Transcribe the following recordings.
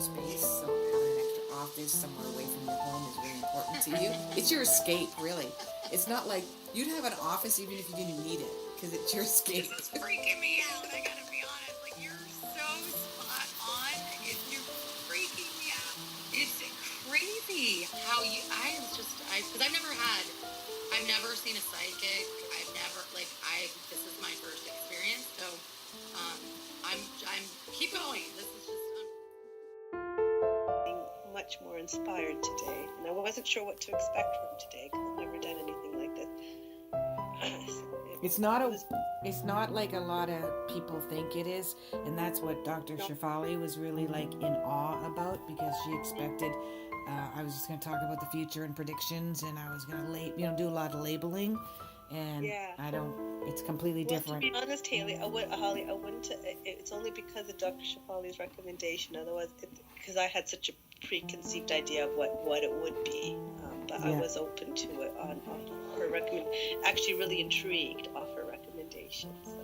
space, so having an extra office somewhere away from your home is really important to you. It's your escape, really. It's not like you'd have an office even if you didn't need it, because it's your escape. This is freaking me out, I gotta be honest. Like, you're so spot on. You're freaking me out. It's crazy how because I've never seen a psychic. This is my first experience, so I'm keep going. This is just much more inspired today, and I wasn't sure what to expect from today because I've never done anything like this. It's not like a lot of people think it is, and that's what Dr. Shefali was really like in awe about, because she expected I was just going to talk about the future and predictions, and I was going to do a lot of labeling, and it's completely different. To be honest, Holly, I wouldn't. It's only because of Dr. Shefali's recommendation. Otherwise, because I had such a preconceived idea of what it would be, but I was open to it on her recommendation. Actually, really intrigued off her recommendation. So.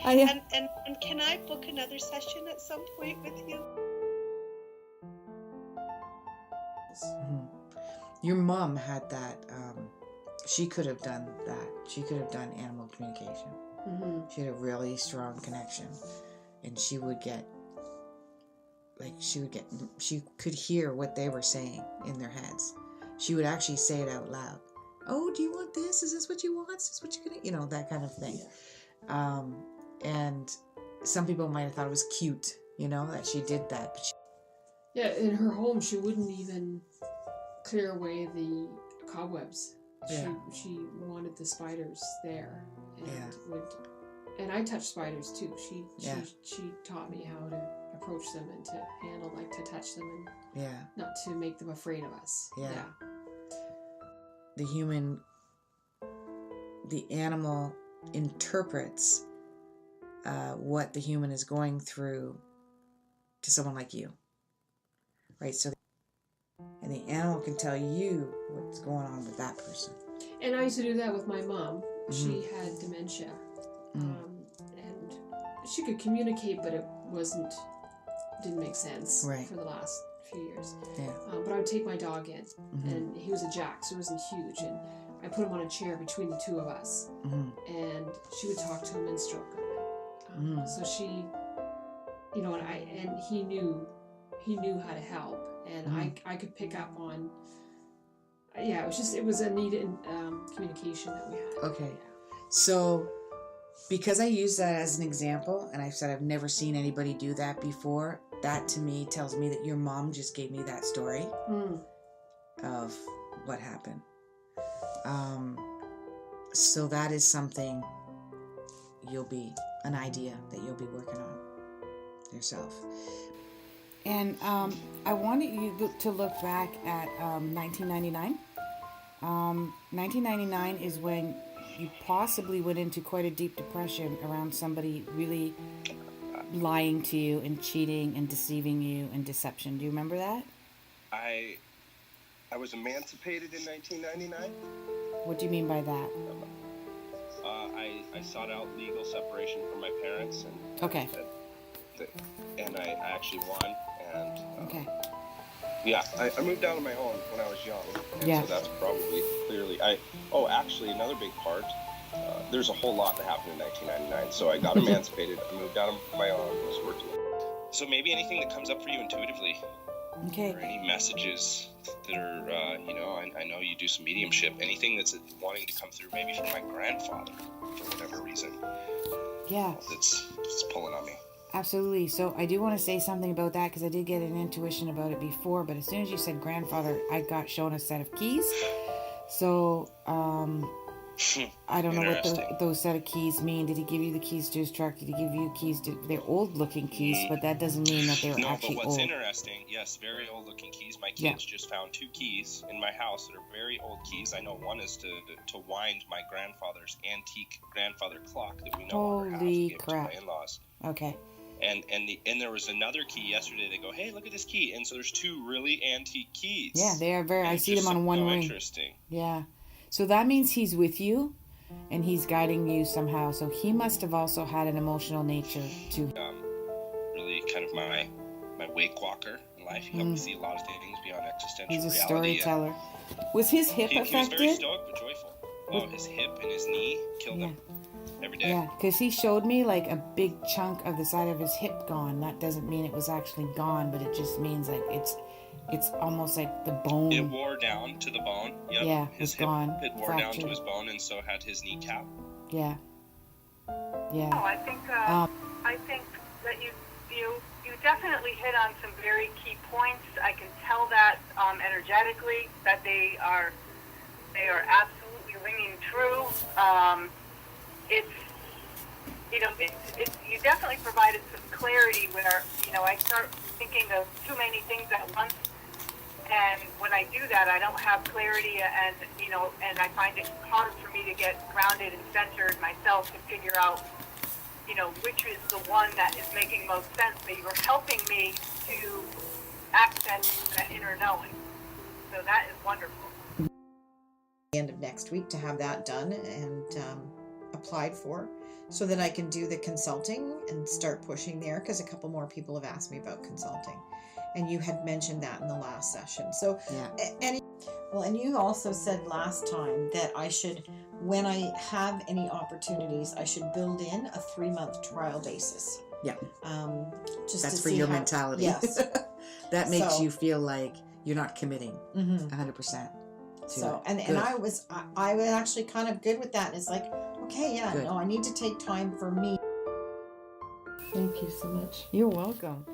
And can I book another session at some point with you? Mm-hmm. Your mom had that. She could have done that. She could have done animal communication. Mm-hmm. She had a really strong connection, and she could hear what they were saying in their heads. She would actually say it out loud. Oh, do you want this? Is this what you want? Is this what you're gonna, that kind of thing. Yeah. And some people might have thought it was cute, that she did that. But in her home, she wouldn't even clear away the cobwebs. Yeah. She wanted the spiders there, and I touch spiders too. She taught me how to approach them and to handle, to touch them, and not to make them afraid of us. Yeah. The animal interprets what the human is going through to someone like you, right? So, and the animal can tell you what's going on with that person. And I used to do that with my mom. Mm-hmm. She had dementia, and she could communicate, but it didn't make sense for the last few years. Yeah. But I would take my dog in, and he was a Jack, so he wasn't huge, and I put him on a chair between the two of us, and she would talk to him and stroke him. So she, and he knew how to help, and I could pick up on. It was a needed communication that we had. Okay, so because I use that as an example, and I've said I've never seen anybody do that before, that to me tells me that your mom just gave me that story of what happened. So that is something an idea that you'll be working on yourself. And I wanted you to look back at 1999. 1999 is when you possibly went into quite a deep depression around somebody really lying to you and cheating and deceiving you and deception. Do you remember that? I was emancipated in 1999. What do you mean by that? I sought out legal separation from my parents, and and I actually won. And I moved out on my own when I was young, and so that's probably clearly. Actually, another big part. There's a whole lot that happened in 1999. So I got emancipated. I moved out on my own. Was working. So maybe anything that comes up for you intuitively. Okay. Or any messages that are, I know you do some mediumship. Anything that's wanting to come through, maybe from my grandfather, for whatever reason. Yeah. It's pulling on me. Absolutely. So I do want to say something about that, because I did get an intuition about it before, but as soon as you said grandfather, I got shown a set of keys. So, I don't know what those set of keys mean. Did he give you the keys to his truck? Did he give you keys to... They're old-looking keys, but that doesn't mean that they're actually old. No, but what's interesting, yes, very old-looking keys. My kids just found 2 keys in my house that are very old keys. I know one is to wind my grandfather's antique grandfather clock that we no longer have. Holy crap. To my in-laws. Okay. And there was another key yesterday. They go, hey, look at this key. And so there's 2 really antique keys. Yeah, they are very... I see them on one ring. Interesting. Yeah. So that means he's with you, and he's guiding you somehow. So he must have also had an emotional nature to... Really kind of my wake walker in life. He helped me see a lot of things beyond existential reality. He's a reality. storyteller. Was his hip affected? He was very stoic but joyful. Oh, his hip and his knee killed him every day. Yeah, because he showed me like a big chunk of the side of his hip gone. That doesn't mean it was actually gone, but it just means like it's almost like the bone. It wore down to the bone. Yep. Yeah, his hip gone. It wore down to his bone, and so had his kneecap. Yeah. Yeah. Oh, I think that you definitely hit on some very key points. I can tell that energetically that they are absolutely ringing true. You definitely provided some clarity where I start thinking of too many things at once, and when I do that, I don't have clarity, and I find it hard for me to get grounded and centered myself to figure out which is the one that is making most sense. But you were helping me to access that inner knowing, so that is wonderful. End of next week to have that done and applied for, so that I can do the consulting and start pushing there, because a couple more people have asked me about consulting, and you had mentioned that in the last session. So and you also said last time that I should, when I have any opportunities, I should build in a 3-month trial basis. Yeah. Just that's to for see your how, mentality. Yes. That makes you feel like you're not committing 100%. So and I was actually kind of good with that, and it's like, okay, no, I need to take time for me. Thank you so much. You're welcome.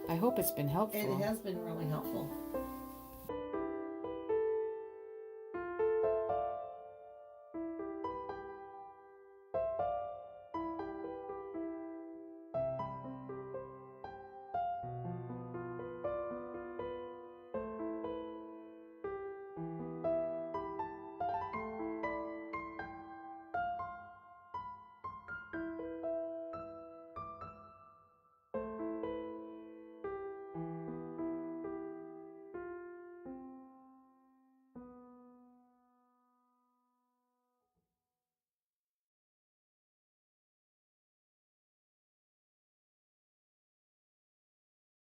I hope it's been helpful. It has been really helpful.